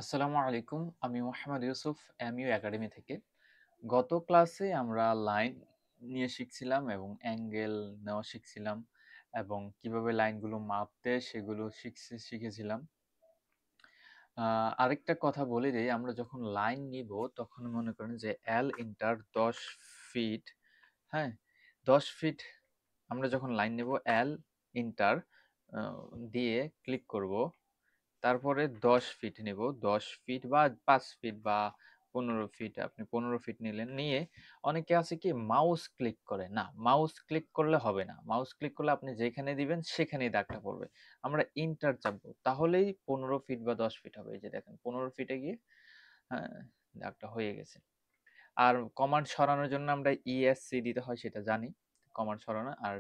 আসসালামু আলাইকুম। আমি মোহাম্মদ ইউসুফ এমইউ একাডেমি থেকে। গত ক্লাসে আমরা লাইন নিয়ে শিখছিলাম এবং অ্যাঙ্গেল নেওয়া শিখছিলাম এবং কিভাবে লাইনগুলো মাপতে সেগুলো শিখেছিলাম। আরেকটা কথা বলে দেই, আমরা যখন লাইন নিব তখন মনে করেন যে এল ইন্টার ১০ ফিট, হ্যাঁ? ১০ ফিট আমরা যখন লাইন নেব এল ইন্টার আ দিয়ে ক্লিক করব। তারপরে ১০ ফিট নেব। ১০ ফিট বা ৫ ফিট বা ১৫ ফিট, আপনি ১৫ ফিট নিলেন। নিয়ে অনেকে আছে কি মাউস ক্লিক করে। না, মাউস ক্লিক করলে হবে না। মাউস ক্লিক করলে আপনি যেখানে দিবেন সেখানেই দাগটা পড়বে। আমরা এন্টার চাপবো। তাহলেই ১৫ ফিট বা ১০ ফিট হবে। এই যে দেখেন ১৫ ফিটে গিয়ে হ্যাঁ, দাগটা হয়ে গেছে। আর কমান্ড সরানোর জন্য আমরা ESC দিতে হয় সেটা জানি। কমান্ড সরানো। আর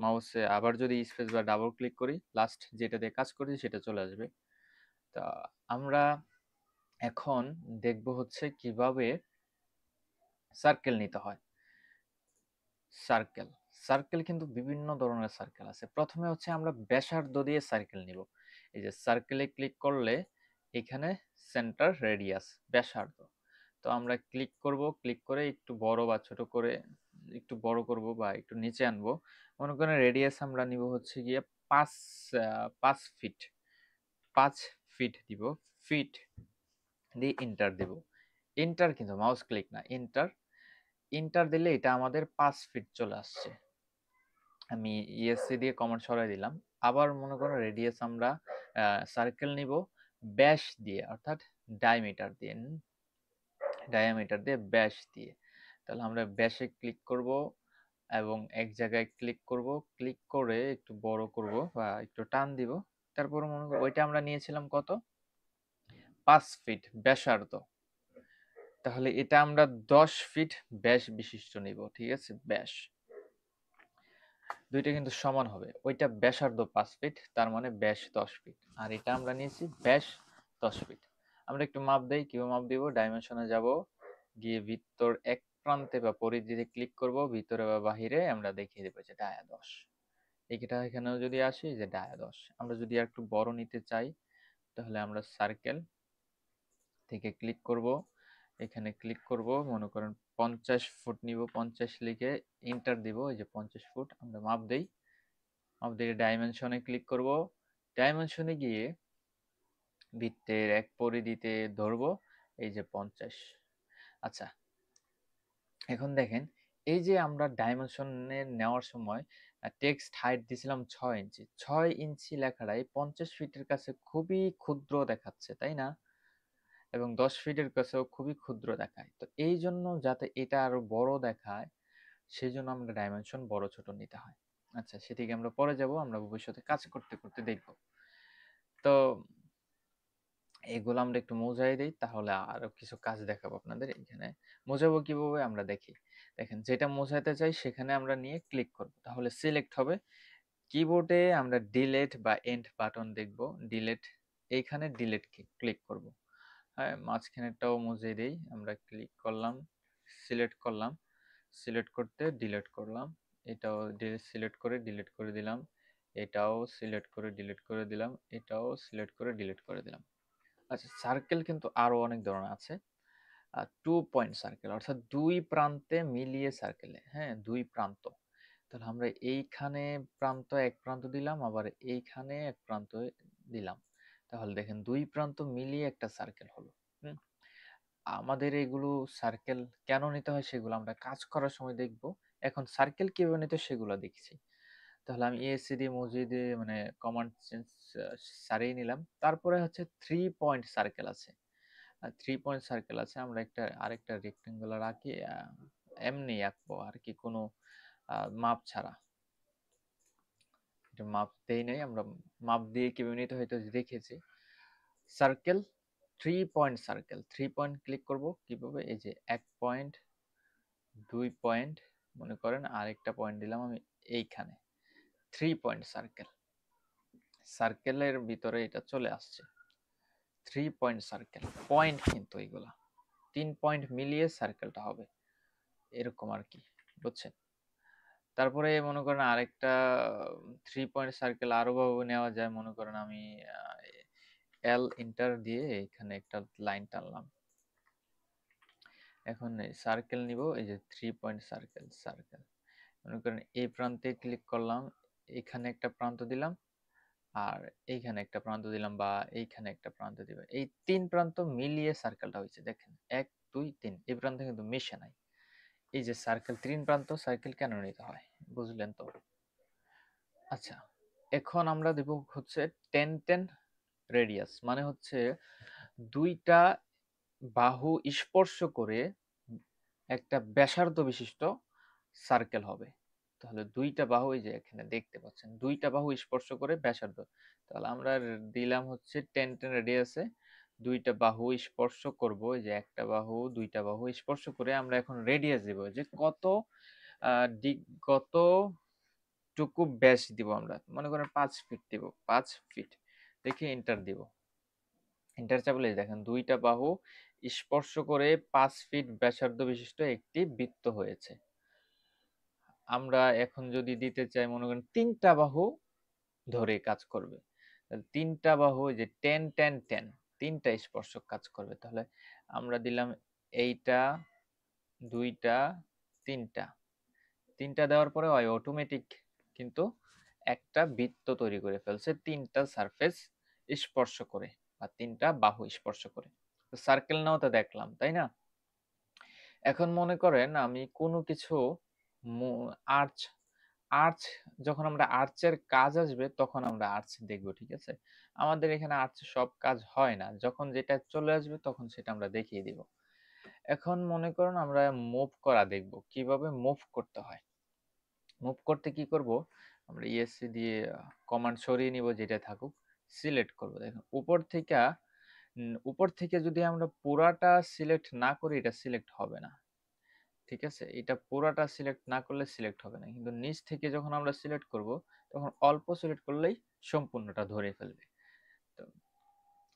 মাউসে আবার যদি স্পেস বা ডাবল ক্লিক করি, লাস্ট যেটা দিয়ে কাজ করেছি সেটা চলে আসবে। তা আমরা এখন দেখব হচ্ছে কিভাবে সার্কেল নিতে হয়। সার্কেল সার্কেল কিন্তু বিভিন্ন ধরনের সার্কেল আছে। প্রথমে হচ্ছে আমরা ব্যাসার্ধ দিয়ে সার্কেল নিব। এই যে সার্কেলে ক্লিক করলে এখানে সেন্টার রেডিয়াস ব্যাসার্ধ। তো আমরা ক্লিক করব, ক্লিক করে একটু বড় বা ছোট করে একটু বড় করব বা একটু নিচে আনবো। মনে করেন রেডিয়াস আমরা নিব হচ্ছে গিয়ে ৫ ৫ ফিট। ৫ ফিট দিব। ফিট দিয়ে এন্টার দেব। এন্টার কিন্তু মাউস ক্লিক না, এন্টার। এন্টার দিলে এটা আমাদের ৫ ফিট চলে আসছে। আমি ইএসসি দিয়ে কমান্ড সরাই দিলাম। আবার মনে করো রেডিয়াস আমরা সার্কেল নিব ব্যাস দিয়ে, অর্থাৎ ডায়ামিটার দিয়ে। ডায়ামিটার দিয়ে ব্যাস দিয়ে। তাহলে আমরা ব্যাসে ক্লিক করব এবং এক জায়গায় ক্লিক করব। ক্লিক করে একটু বড় করব বা একটু টান দিব। তারপর মনে করো ওইটা আমরা নিয়েছিলাম কত? ৫ ফিট ব্যাসার্ধ। তাহলে এটা আমরা ১০ ফিট ব্যাস বিশিষ্ট নিব। ঠিক আছে? ব্যাস। দুইটা কিন্তু সমান হবে। ওইটা ব্যাসার্ধ ৫ ফিট, তার মানে ব্যাস ১০ ফিট। আর এটা আমরা নিয়েছি ব্যাস ১০ ফিট। আমরা একটু মাপ দেই। কিভাবে মাপ দিব? ডাইমেনশনে যাব, গিয়ে ভিতর এক প্রান্তে বা পরিধিতে ক্লিক করব, ভিতরে বা বাহিরে আমরা দেখিয়ে দেব যে ডায়া ১০। এইটা এখানেও যদি আসি যে ডায়া ১০। আমরা যদি একটু বড় নিতে চাই তাহলে আমরা সার্কেল থেকে ক্লিক করব। এখানে ক্লিক করব, মনে করেন ৫০ ফুট নিব। ৫০ লিখে এন্টার দিব। এই যে ৫০ ফুট আমরা মাপ দেই। মাপ দিয়ে ডাইমেনশনে ক্লিক করব। ডাইমেনশনে গিয়ে বৃত্তের এক পরিধিতে ধরবো, এই যে ৫০। আচ্ছা, এখন দেখেন এই যে আমরা ডাইমেনশনে নেওয়ার সময় টেক্সট হাইট দিছিলাম ৬ ইঞ্চি। ৬ ইঞ্চি লেখাটাই ৫০ ফিটের কাছে খুবই ক্ষুদ্র দেখাচ্ছে, তাই না? এবং ১০ ফিটের কাছেও খুবই ক্ষুদ্র দেখায়। তো এই জন্য যাতে এটা আরো বড় দেখায়, সেজন্য আমরা ডাইমেনশন বড় ছোট নিতে হয়। আচ্ছা, সেদিকে আমরা পরে যাব। আমরা ভবিষ্যতে কাজ করতে করতে দেখব। তো এগুলো আমরা একটু মোজাই দেই, তাহলে আরো কিছু কাজ দেখাবো আপনাদের। এখানে মোজাবো কিভাবে আমরা দেখি। দেখেন যেটা মোজাতে চাই সেখানে আমরা নিয়ে ক্লিক করব, তাহলে সিলেক্ট হবে। কিবোর্ডে আমরা ডিলেট বা এন্ড বাটন দেখব। ডিলেট, এইখানে ডিলেট ক্লিক করব। হ্যাঁ, মাঝখানেরটাও মুছে দেই। আমরা ক্লিক করলাম, সিলেক্ট করলাম। সিলেক্ট করতে ডিলিট করলাম। এটাও সিলেক্ট করে ডিলিট করে দিলাম। এটাও সিলেক্ট করে ডিলিট করে দিলাম। এটাও সিলেক্ট করে ডিলিট করে দিলাম। আচ্ছা, সার্কেল কিন্তু আরো অনেক ধরনের আছে। টু পয়েন্ট সার্কেল, অর্থাৎ দুই প্রান্তে মিলিয়ে সার্কেলে, হ্যাঁ, দুই প্রান্ত। তাহলে আমরা এইখানে প্রান্ত এক প্রান্ত দিলাম, আবার এইখানে এক প্রান্ত দিলাম। তাহলে দেখেন দুই প্রান্ত মিলিয়ে একটা সার্কেল হলো। হুম, আমাদের এগুলো সার্কেল কেন নিতে হয় সেগুলো আমরা কাজ করার সময় দেখব। এখন সার্কেল কিভাবে নিতে হয় সেগুলো দেখছি। তাহলে আমি ESC দিয়ে মুছে দিয়ে মানে কমান্ড চেঞ্জ সারিয়ে নিলাম। তারপরে হচ্ছে 3 পয়েন্ট সার্কেল আছে। 3 পয়েন্ট সার্কেল আছে। আমরা আরেকটা রেক্টেঙ্গুলার আঁকি, এমনি আঁকবো আর কি, কোনো মাপ ছাড়া। এটা মাপ দেই নাই আমরা। মাপ দিয়ে কিভাবে নিতে হয় তো দেখেছি। Circle, 3 point circle. 3 point click করব কিভাবে? এই যে 1 পয়েন্ট, 2 পয়েন্ট, মনে করেন আরেকটা পয়েন্ট দিলাম আমি এইখানে। 3 পয়েন্ট সার্কেল। সার্কেলের ভিতরে এটা চলে আসছে। 3 পয়েন্ট সার্কেল। পয়েন্ট কিন্তু এগুলা। 3 পয়েন্ট মিলিয়ে সার্কেলটা হবে। এরকম আরকি। বুঝছেন? তারপরে মনে করেন আরেকটা 3 পয়েন্ট সার্কেল আরো ভাবে নেওয়া যায়। মনে করেন আমি এল এন্টার দিয়ে এখানে একটা লাইন টানলাম। এখন সার্কেল নিব, এই যে 3 পয়েন্ট সার্কেল, মনে করেন এই প্রান্তে ক্লিক করলাম, এখানে একটা প্রান্ত দিলাম, আর এইখানে একটা প্রান্ত দিলাম, বা এইখানে একটা প্রান্ত দিব। এই 3 প্রান্ত মিলিয়ে সার্কেলটা হয়েছে। দেখেন 1 2 3, এই প্রান্ত কিন্তু মিশে নাই। এই যে সার্কেল 3 প্রান্ত, সার্কেল কেন নিতে হয় বুঝলেন তো? আচ্ছা, এখন আমরা দেব হচ্ছে 10 10 রেডিয়াস, মানে হচ্ছে দুইটা বাহু স্পর্শ করে একটা ব্যাসার্ধ বিশিষ্ট সার্কেল হবে। তাহলে দুইটা বাহু, এই যে এখানে দেখতে পাচ্ছেন দুইটা বাহু স্পর্শ করে ব্যাসার্ধ, তাহলে আমরা দিলাম হচ্ছে 10 10 রেডিয়াসে দুইটা বাহু স্পর্শ করব। এই যে একটা বাহু দুইটা বাহু স্পর্শ করে আমরা এখন রেডিয়াস দিব, যে কত কতটুকু ব্যাস দিব। আমরা মনে করেন 5 ফিট দিব, 5 ফিট দেখে এন্টার দিব। এন্টার চাপলে দেখেন দুইটা বাহু স্পর্শ করে 5 ফিট ব্যাসার্ধ বিশিষ্ট একটি বৃত্ত হয়েছে। আমরা এখন যদি দিতে চাই, মনে করেন তিনটা বাহু ধরে কাজ করবে, তাহলে তিনটা বাহু, যে 10 10 10 তিনটা স্পর্শক কাজ করবে। তাহলে আমরা দিলাম এইটা, দুইটা, তিনটা, তিনটা দেওয়ার পরে ওই অটোমেটিক কিন্তু একটা বৃত্ত তৈরি করে ফেলছে তিনটা সারফেস স্পর্শ করে, বা তিনটা বাহু স্পর্শ করে। তো সার্কেল নাও তো দেখলাম, তাই না? এখন মনে করেন আমি কোনো কিছু আর্চ, আর্চ যখন আমরা আর্চের কাজ আসবে তখন আমরা আর্চ দেখব, ঠিক আছে? আমাদের এখানে আর্চ সব কাজ হয় না, যখন যেটা চলে আসবে তখন সেটা আমরা দেখিয়ে দিব। এখন মনে করুন আমরা মুভ করা দেখব, কিভাবে মুভ করতে হয়। মুভ করতে কি করব, আমরা ইএসসি দিয়ে কমান্ড সরিয়ে নিব, যেটা থাকুক সিলেক্ট করব। দেখুন উপর থেকে যদি আমরা পুরাটা সিলেক্ট না করি, এটা সিলেক্ট হবে না, ঠিক আছে? এটা পুরাটা সিলেক্ট না করলে সিলেক্ট হবে না, কিন্তু নিচ থেকে যখন আমরা সিলেক্ট করব তখন অল্প সিলেক্ট করলেই সম্পূর্ণটা ধরে ফেলবে। তো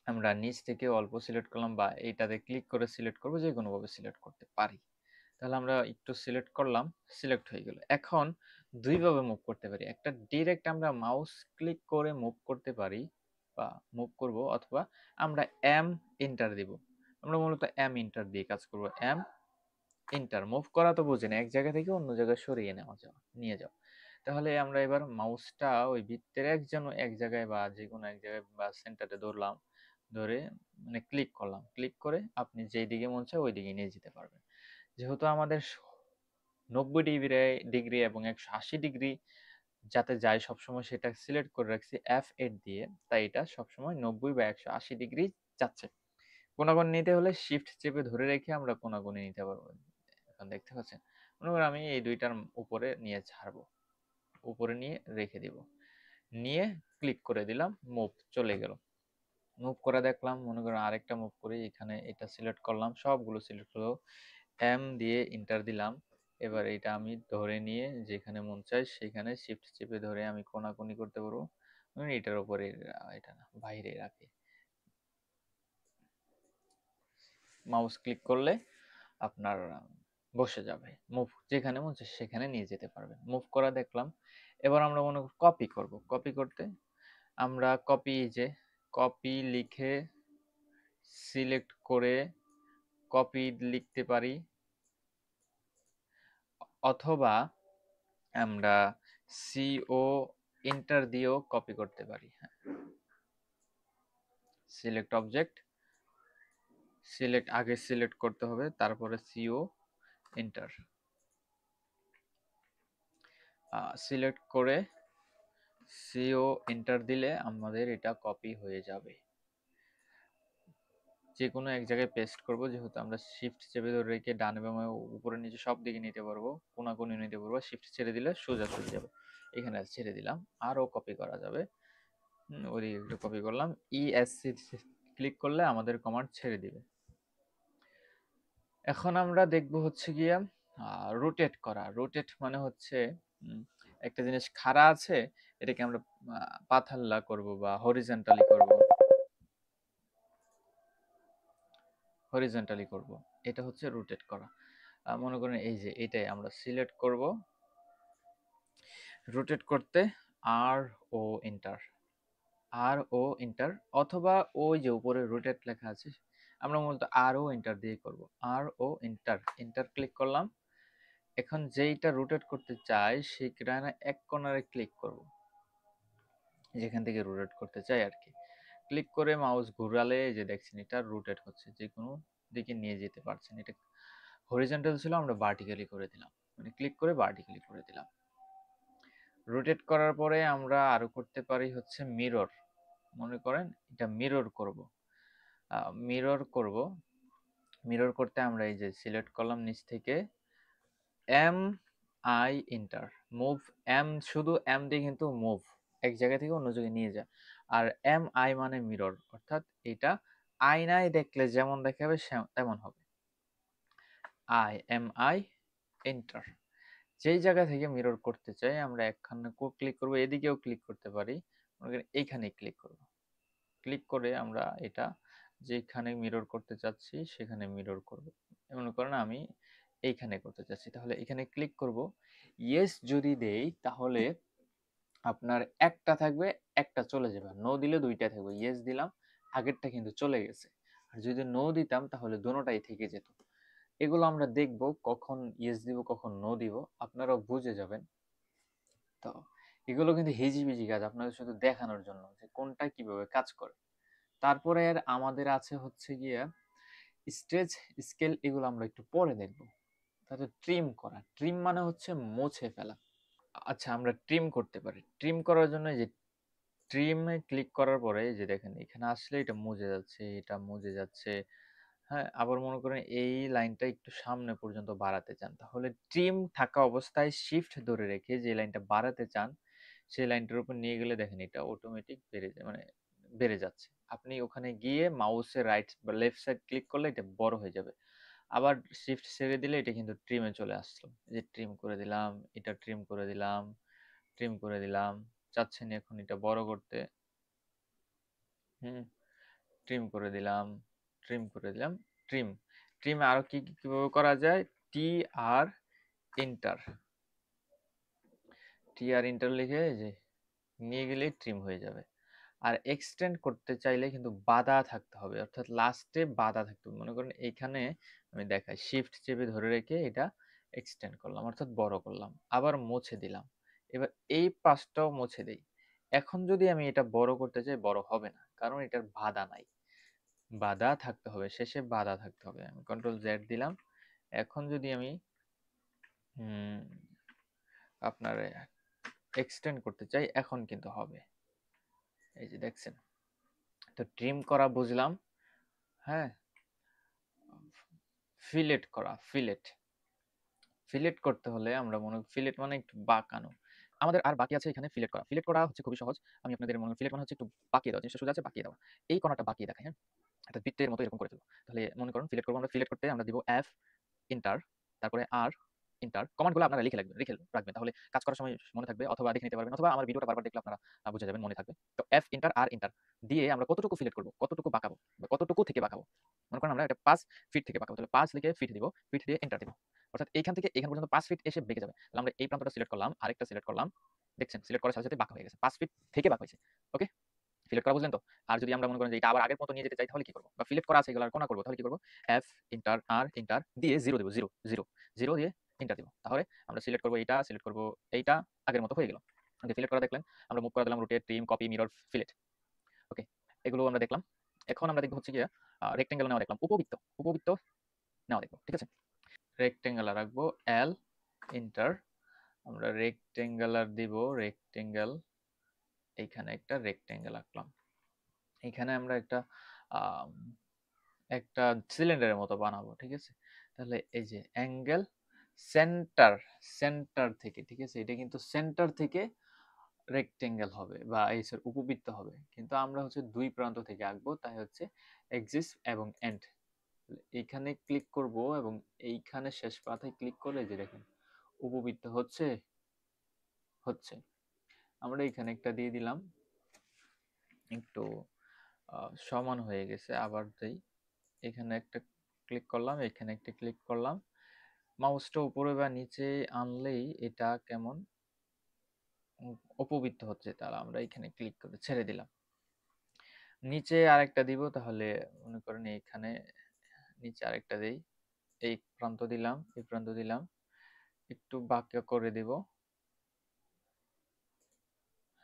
আমরা নিচ থেকে অল্প সিলেক্ট করলাম, বা এইটাতে ক্লিক করে সিলেক্ট করব, যে কোনো ভাবে সিলেক্ট করতে পারি। তাহলে আমরা একটু সিলেক্ট করলাম, সিলেক্ট হয়ে গেল। এখন দুইভাবে মুভ করতে পারি, একটা ডিরেক্ট আমরা মাউস ক্লিক করে মুভ করতে পারি বা মুভ করব, অথবা আমরা এম এন্টার দিব। আমরা মূলত এম এন্টার দিয়ে কাজ করব। এম এন্টার, মুভ করা তো বুঝেন, এক জায়গা থেকে অন্য জায়গায় সরিয়ে নিয়ে যাও। তাহলে আমরা এবার মাউসটা ওই বৃত্তের এক জায়গায় বা যে কোনো এক জায়গায় বা সেন্টারে ধরলাম, ধরে মানে ক্লিক করলাম, ক্লিক করে আপনি যেই দিকে মন চায় ওই দিকে নিয়ে যেতে পারবেন। যেহেতু আমাদের 90 ডিগ্রি এবং 180 ডিগ্রি যাতে যায় সবসময়, সেটা সিলেক্ট করে রাখছি F8 দিয়ে, তাই এটা সবসময় 90 বা 180 ডিগ্রি যাচ্ছে। কোনাকুনি নিতে হলে শিফট চেপে ধরে রেখে আমরা কোনাকুনি নিতে পারবো। এখন দেখতে পাচ্ছেন, মনে করেন আমি এই দুইটার উপরে নিয়ে ছাড়বো, উপরে নিয়ে রেখে দিব, নিয়ে ক্লিক করে দিলাম, মুভ চলে গেল। মুভ করে দেখলাম, মনে করেন আরেকটা মুভ করি, এখানে এটা সিলেক্ট করলাম, সবগুলো সিলেক্ট হলো, এম দিয়ে এন্টার দিলাম। এবার এটা আমি ধরে নিয়ে যেখানে মন চাই সেখানে শিফট চেপে ধরে আমি কোনাকুনি করতে পারবো। আমি এটার উপরে, এটা না বাইরে রাখি, মাউস ক্লিক করলে আপনার বসে যাবে, মুভ যেখানে মন চায় সেখানে নিয়ে যেতে পারবেন। মুভ করা দেখলাম। এবার আমরা মনে করি কপি করব, কপি করতে আমরা যে কপি লিখে সিলেক্ট করে কপি লিখতে পারি, অথবা আমরা সিও এন্টার দিয়েও কপি করতে পারি। হ্যাঁ, সিলেক্ট অবজেক্ট, আগে সিলেক্ট করতে হবে, তারপরে সিও এন্টার, সিলেক্ট করে সিও এন্টার দিলে আমাদের এটা কপি হয়ে যাবে। যে কোনো এক জায়গায় পেস্ট করব, যেহেতু আমরা শিফট চেপে ধরে রেখে ডানে বামে উপরে নিচে সব দিকে নিতে পারবো, কোনাকুনি নিতে পারবো। শিফট ছেড়ে দিলে সোজা চলে যাবে। এখানে ছেড়ে দিলাম, আরও কপি করা যাবে। ওদিকে একটু কপি করলাম, ইএসসি ক্লিক করলে আমাদের কমান্ড ছেড়ে দিবে। এখন আমরা দেখব হচ্ছে গিয়া রোটেট করা। রোটেট মানে হচ্ছে একটা জিনিস খাড়া আছে, এটাকে আমরা পাথাল্লা করব বা হরিজন্টালি করব, এটা হচ্ছে রোটেট করা। মনে করেন এই যে এটাই আমরা সিলেক্ট করব, রোটেট করতে আর ও এন্টার, আর ও এন্টার, অথবা ওই যে উপরে রোটেট লেখা আছে, আমরা মূলত আর ও এন্টার দিয়ে করব। আর ও এন্টার, এন্টার ক্লিক করলাম। এখন যেইটা রোটেট করতে চাই সেখানে এক কর্নারে ক্লিক করব, যেখান থেকে রোটেট করতে চাই আর কি। ক্লিক করে মাউস ঘুরালে যে দেখছেন এটা রোটেট হচ্ছে, যে কোনো দিকে নিয়ে যেতে পারছেন। এটা হরিজন্টাল ছিল, আমরা ভার্টিক্যালি করে দিলাম, মানে ক্লিক করে ভার্টিক্যালি করে দিলাম। রোটেট করার পরে আমরা আরো করতে পারি হচ্ছে মিরর। মনে করেন এটা মিরর করব, মিরর করব। মিরর করতে আমরা এই যে সিলেক্ট করলাম নিচ থেকে M I enter, move M, শুধু এম দিয়ে কিন্তু মুভ, এক জায়গা থেকে অন্য জায়গায় নিয়ে যায়। আর এম আই মানে মিরর, অর্থাৎ এটা আয়নায় দেখলে যেমন দেখাবে তেমন হবে। আই এম আই এন্টার, যেই জায়গা থেকে মিরর করতে চাই আমরা একখানে ক্লিক করব, এদিকেও ক্লিক করতে পারি, এইখানে ক্লিক করব। ক্লিক করে আমরা এটা যেখানে মিরর করতে চাচ্ছি সেখানে মিরর করব। মনে করেন আমি এইখানে করতে চাচ্ছি, তাহলে এখানে ক্লিক করব। ইয়েস যদি দেই তাহলে আপনার একটা থাকবে, একটা চলে যাবে। নো দিলে দুইটা থাকবে। ইয়েস দিলাম, আগেরটা কিন্তু চলে গেছে। আর যদি নো দিতাম তাহলে দোনোটাই থেকে যেত। এগুলো আমরা দেখব কখন ইয়েস দিব কখন নো দিব, আপনারাও বুঝে যাবেন। তো এগুলো কিন্তু হিজিবিজি কাজ, আপনাদের শুধু দেখানোর জন্য যে কোনটা কিভাবে কাজ করে। তারপরে আর আমাদের আছে হচ্ছে গিয়ে স্ট্রেচ, স্কেল, এগুলো আমরা একটু পরে দেখব। তাহলে ট্রিম করা, ট্রিম মানে হচ্ছে মুছে ফেলা। আচ্ছা, আমরা ট্রিম করতে পারি। ট্রিম করার জন্য এই যে ট্রিমে ক্লিক করার পরে এই যে দেখেন এখানে আসলে এটা মুছে যাচ্ছে, এটা মুছে যাচ্ছে। হ্যাঁ, আবার মনে করেন এই লাইনটা একটু সামনে পর্যন্ত বাড়াতে চান, তাহলে ট্রিম থাকা অবস্থায় শিফট ধরে রেখে যে লাইনটা বাড়াতে চান সেই লাইনটার উপর নিয়ে গেলে দেখেন এটা অটোমেটিক বেড়ে যায়, মানে বেড়ে যাচ্ছে। আপনি ওখানে গিয়ে মাউসের রাইট বা লেফট সাইড ক্লিক করলে এটা বড় হয়ে যাবে। আবার শিফট ছেড়ে দিলে এটা কিন্তু ট্রিমে চলে আসলো। এই যে ট্রিম করে দিলাম, এটা ট্রিম করে দিলাম, ট্রিম করে দিলাম। চাচ্ছেন এখন এটা বড় করতে, হুম, ট্রিম করে দিলাম, ট্রিম করে দিলাম। ট্রিম, ট্রিম আরো কিভাবে করা যায়, টি আর ইন্টার, টি আর ইন্টার লিখে এই যে নিয়ে গেলেই ট্রিম হয়ে যাবে। আর এক্সটেন্ড করতে চাইলে কিন্তু বাধা থাকতে হবে, অর্থাৎ লাস্টে বাধা থাকতে হবে। মনে করেন এইখানে আমি দেখাই, শিফট চেপে ধরে রেখে এটা এক্সটেন্ড করলাম, অর্থাৎ বড় করলাম, আবার মুছে দিলাম। এবার এই পাশটাও মুছে দেই। এখন যদি আমি এটা বড় করতে চাই বড় হবে না, কারণ এটার বাধা নাই। বাধা থাকতে হবে, শেষে বাধা থাকতে হবে। আমি কন্ট্রোল জেড দিলাম। এখন যদি আমি আপনার এক্সটেন্ড করতে চাই এখন কিন্তু হবে। এই যে দেখছেন, তো ট্রিম করা বুঝলাম। হ্যাঁ, ফিলেট করা, ফিলেট, ফিলেট করতে হলে আমরা ফিলেট মানে একটু বাঁকানো। আমাদের আর বাকি আছে এখানে ফিলেট করা। ফিলেট করা হচ্ছে খুবই সহজ। আমি আপনাদের ফিলেট মানে হচ্ছে একটু বাঁকিয়ে দেওয়া, জিনিসটা সোজা আছে বাঁকিয়ে দেওয়া। এই কর্নারটা বাঁকিয়ে দেখাই, হ্যাঁ, একটা বৃত্তের মতো এরকম করে দেবো। তাহলে মনে করুন ফিলেট করবো, আমরা ফিলেট করতে আমরা দিব এফ ইন্টার, তারপরে আর ইন্টার। কমান্ডগুলো আপনারা লিখে রাখবেন, তাহলে কাজ করার সময় মনে থাকবে, অথবা দেখে নিতে পারবেন, অথবা আমার ভিডিওটা বারবার দেখলে আপনারা বুঝে যাবেন, মনে থাকবে। তো এফ ইন্টার আর ইন্টার দিয়ে আমরা কতটুকু ফিলেট করবো, কতটুকু বাঁকাবো, বা কতটুকু থেকে বাঁকাবো। মনে করেন আমরা এটা 5 ফিট থেকে বাঁকাবো, তাহলে 5 লিখে ফিট দিব, ফিট দিয়ে এন্টার দিব। অর্থাৎ এইখান থেকে এখান পর্যন্ত 5 ফিট এসে বেঁকে যাবে। তাহলে আমরা এই প্রান্তটা সিলেক্ট করলাম, আরেকটা সিলেক্ট করলাম, দেখছেন সিলেক্ট করার সাথে সাথে বাঁকা হয়ে গেছে, 5 ফিট থেকে বাঁকা হয়েছে। ওকে, সিলেক্ট করা বুঝলেন তো? আর যদি আমরা মনে করেন যে এটা আবার আগের মতো নিয়ে যেতে চাই তাহলে কি করব? বা সিলেক্ট করা আছে এগুলো আর কোনা করব, তাহলে কি করব? এফ ইন্টার আর ইন্টার দিয়ে 0 দেব, 0 0 0 দিয়ে এন্টার দিব। তাহলে আমরা সিলেক্ট করব এইটা, সিলেক্ট করব এইটা, আগের মতো হয়ে গেল। ওকে, সিলেক্ট করা দেখলেন, আমরা মুভ করে দিলাম, rotate, trim, copy, mirror, fillet. Okay, এগুলো আমরা দেখলাম। এখন আমরা দেখব হচ্ছে গিয়ে রেক্টেঙ্গেল নেওয়া দেখলাম, উপবৃত্ত, উপবৃত্ত নেওয়া দেখব। ঠিক আছে, রেক্টেঙ্গেল রাখবো, এল ইন্টার, আমরা রেক্টেঙ্গেলার দিব, রেক্টেঙ্গেল, এইখানে একটা রেক্টেঙ্গেল আঁকলাম। এখানে আমরা একটা আম, একটা সিলিন্ডারের মতো বানাবো। ঠিক আছে, তাহলে এই যে অ্যাঙ্গেল সেন্টার, সেন্টার থেকে, ঠিক আছে, এটা কিন্তু সেন্টার থেকে রেক্টেঙ্গেল হবে বা এই উপবৃত্ত হবে, কিন্তু আমরা হচ্ছে দুই প্রান্ত থেকে আঁকবো, তাই হচ্ছে এক্সিস এবং এন্ড। এইখানে ক্লিক করব এবং এইখানে শেষ পাতায় ক্লিক করে যে দেখেন উপবৃত্ত হচ্ছে, হচ্ছে। আমরা এখানে একটা দিয়ে দিলাম, একটু সমান হয়ে গেছে, আবার দেই। এখানে একটা ক্লিক করলাম, এখানে একটা ক্লিক করলাম, মাউসটা উপরে বা নিচে আনলেই এটা কেমন অপবৃত্ত হচ্ছে, তাহলে আমরা এখানে ক্লিক করে ছেড়ে দিলাম। নিচে আরেকটা দিব, তাহলে মনে করেন এইখানে নিচে আরেকটা দেই, এই প্রান্ত দিলাম, এই প্রান্ত দিলাম, একটু বাঁকা করে দিব।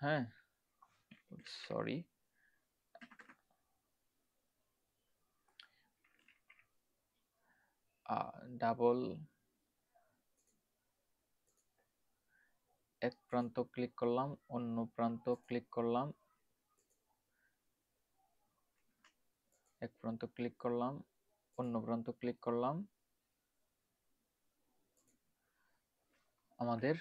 হ্যাঁ, সরি, ডাবল এক প্রান্ত ক্লিক করলাম, অন্য প্রান্ত ক্লিক করলাম, এক প্রান্ত ক্লিক করলাম, অন্য প্রান্ত ক্লিক করলাম, আমাদের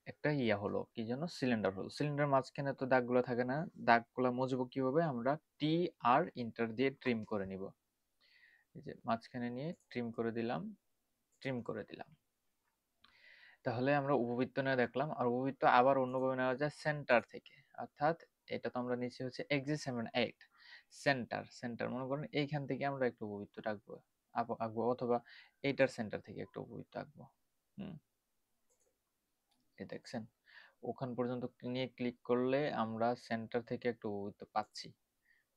একটা ইয়া হলো, কি যেন, সিলিন্ডার হলো। সিলিন্ডার মাঝখানে তো দাগগুলো থাকে না, দাগগুলো মুছবো কিভাবে, আমরা টি আর ইন্টার দিয়ে ট্রিম করে নিব। এই যে মাঝখানে নিয়ে ট্রিম করে দিলাম, ট্রিম করে দিলাম। তাহলে আমরা উপবৃত্ত নিয়ে দেখলাম। আর উপবৃত্ত আবার অন্যভাবে নেওয়া যায় সেন্টার থেকে, অর্থাৎ এটা তো আমরা নিচে হচ্ছে এক্সিস 7 8 সেন্টার, সেন্টার মনে করেন এইখান থেকে আমরা একটা উপবৃত্ত আঁকবো, আঁকবো, অথবা এইটার সেন্টার থেকে একটা উপবৃত্ত আঁকবো। হুম, এই দেখছেন, ওখান পর্যন্ত নিয়ে ক্লিক করলে আমরা সেন্টার থেকে একটা উপবৃত্ত পাচ্ছি।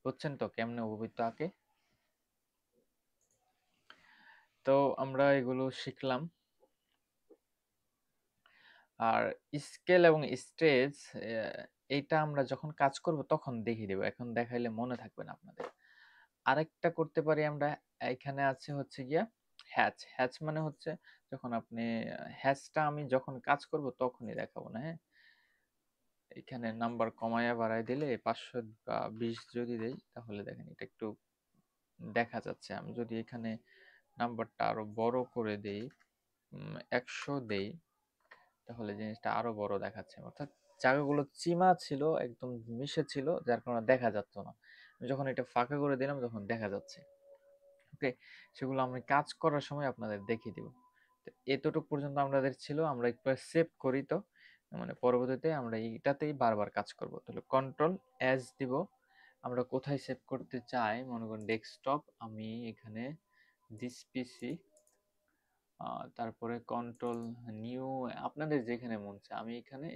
বুঝছেন তো কেমনে উপবৃত্ত আঁকে? তো আমরা এগুলো শিখলাম। আর স্কেল এবং স্টেজ, এইটা আমরা যখন কাজ করব তখন দেখিয়ে দেবো, এখন দেখাইলে মনে থাকবে না আপনাদের। আরেকটা করতে পারি আমরা, এখানে আছে হচ্ছে গিয়া হ্যাচ। হ্যাচ মানে হচ্ছে যখন আপনি, হ্যাচটা আমি যখন কাজ করব তখনই দেখাবো না, হ্যাঁ। এখানে নাম্বার কমায়া বাড়ায় দিলে 520 যদি দেই, তাহলে দেখেন এটা একটু দেখা যাচ্ছে। আমি যদি এখানে নাম্বারটা আরো বড় করে দেই, 100 দেই, তাহলে জিনিসটা আরো বড় দেখাচ্ছে। অর্থাৎ জায়গাগুলো চিমা ছিল, একদম মিশে ছিল, যার কারণে দেখা যাচ্ছে না। আমি যখন এটা ফাঁকা করে দিলাম তখন দেখা যাচ্ছে। ওকে, সেগুলো আমি কাজ করার সময় আপনাদের দেখিয়ে দিব। তো এতটুকু পর্যন্ত আমাদের ছিল, আমরা একবার সেভ করি। তো মানে পরবর্তীতে আমরা এইটাতেই বারবার কাজ করব। তাহলে কন্ট্রোল এস দিব। আমরা কোথায় সেভ করতে চাই, মনে করেন ডেস্কটপ, আমি এখানে দিস পিসি, তারপরে কন্ট্রোল নিউ, আপনাদের যেখানে মন চায়। আমি এখানে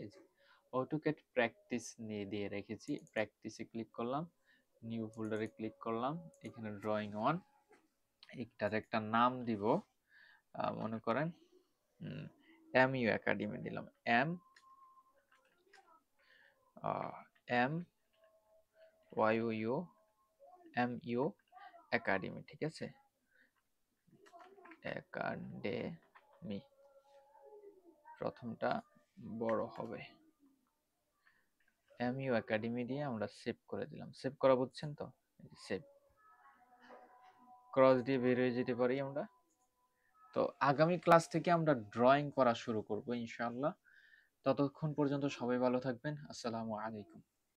অটোক্যাড প্র্যাকটিস নিয়ে দিয়ে রেখেছি, প্র্যাকটিসে ক্লিক করলাম, নিউ ফোল্ডারে ক্লিক করলাম, এখানে ড্রয়িং ওয়ান, একটার একটা নাম দিব, মনে করেন এমইউ একাডেমি দিলাম, এম ওয়াইও এমইউ একাডেমি, ঠিক আছে, একাডেমি, প্রথমটা বড় হবে। এমইউ একাডেমি দিয়ে আমরা সেভ করে দিলাম। সেভ করা বুঝছেন তো, সেভ, ক্রস দিয়ে বের হয়ে যেতে পারি আমরা। তো আগামী ক্লাস থেকে আমরা ড্রয়িং করা শুরু করব ইনশাআল্লাহ। ততক্ষণ পর্যন্ত সবাই ভালো থাকবেন। আসসালামু আলাইকুম।